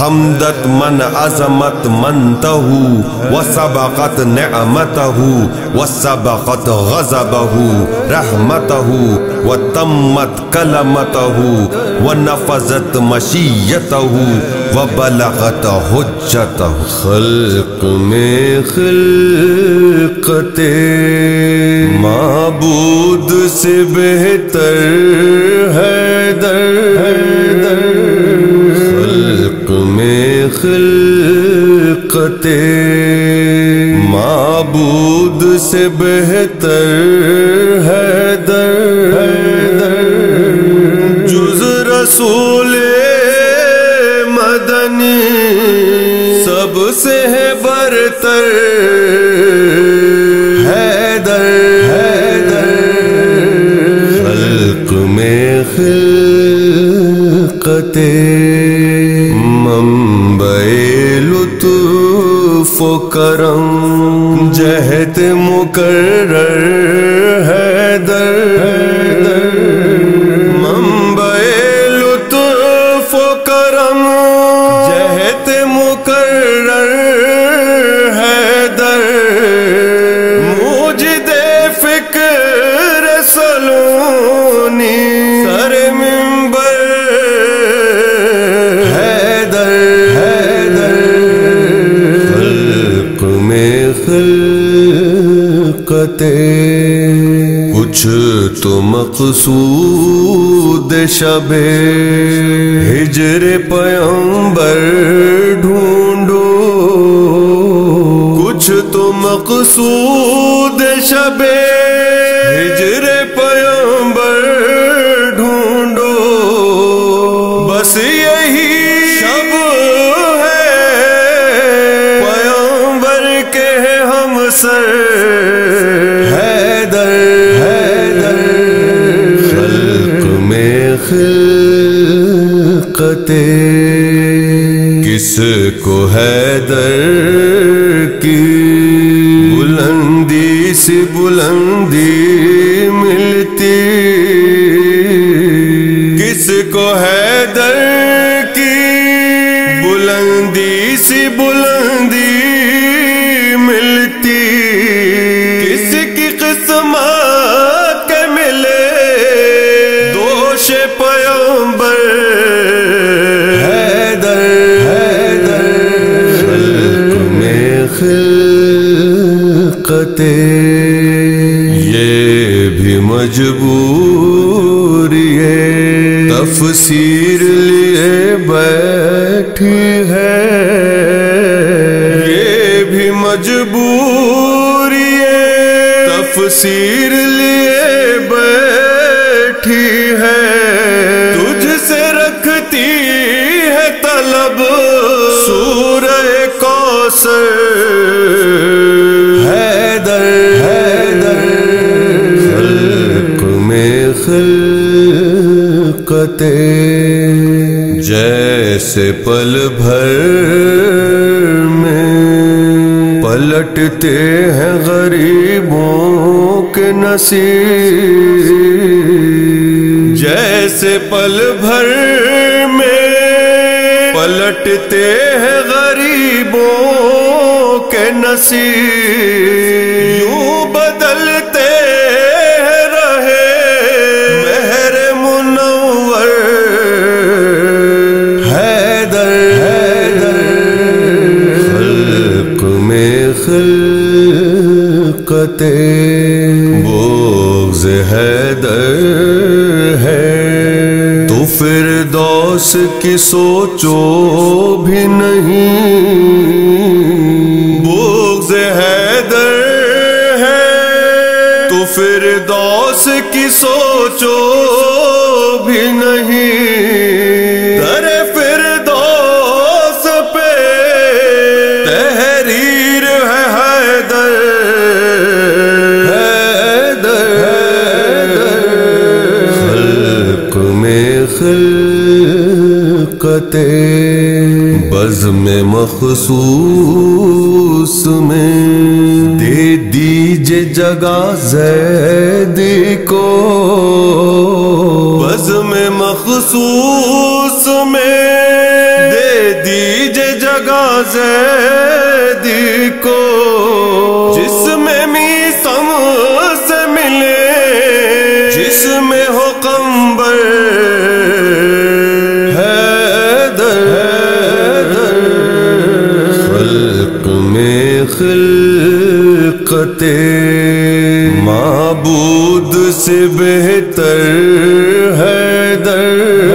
حمدت من عظمت منته وسبقت نعمته وسبقت غضبه رحمته وتمت كلمته ونفذت مشیته وبلغت حجته. خلق میں خلقت معبود سے بہتر حیدر. خلق میں خلقت معبود سے بہتر حیدر. جز رسول مدنی سب سے ہے برتر حیدر. خلق میں خلقت منبع لطف و کرم جہت مقرر حیدر. منبع لطف و کرم جہت مقرر حیدر. موجد فکر سلونی سر منبر حیدر. خلق میں خلقت کچھ تو مقصود شب ہجر پیغمبر ڈھونڈو. کچھ تو مقصود شب ہجر پیغمبر ڈھونڈو. بس یہی شب ہے پیغمبر کے ہم سر حیدر. خلق میں خلقت کس کو حیدر کی بلندی سے بلندی ملتی. کس کو حیدر کی بلندی سے بلندی ملتی. کس کی قسمت کے ملے دوش پیغمبر حیدر. خلق میں خلقت یہ بھی مجبوری ہے تفسیر لیے بیٹھی ہے. یہ بھی مجبوری ہے تفسیر لیے بیٹھی ہے. تجھ سے رکھتی ہے طلب سورہ کوثر حیدر. خلق میں خلقت جیسے پل بھر میں پلٹتے ہیں غریبوں کے نصیب. جیسے پل بھر میں پلٹتے ہیں غریبوں کے نصیب. یوں بدلتے ہیں رہے مہر منور حیدر. خلق میں خلقت بغض حیدر ہے تو فردوس کی سوچو بھی نہیں. بغض حیدر ہے تو فردوس کی سوچو بھی نہیں. در فردوس پہ تحریر ہے حیدر. خلق میں خلقت بزم مخصوص میں دے دیجئے جگہ زیدی کو. بزم مخصوص میں دے دیجئے زیدی کو، جس میں میثم سے ملے، جس میں ہو قمبر حیدر، خلق میں خلقت معبود سے بہتر حیدر،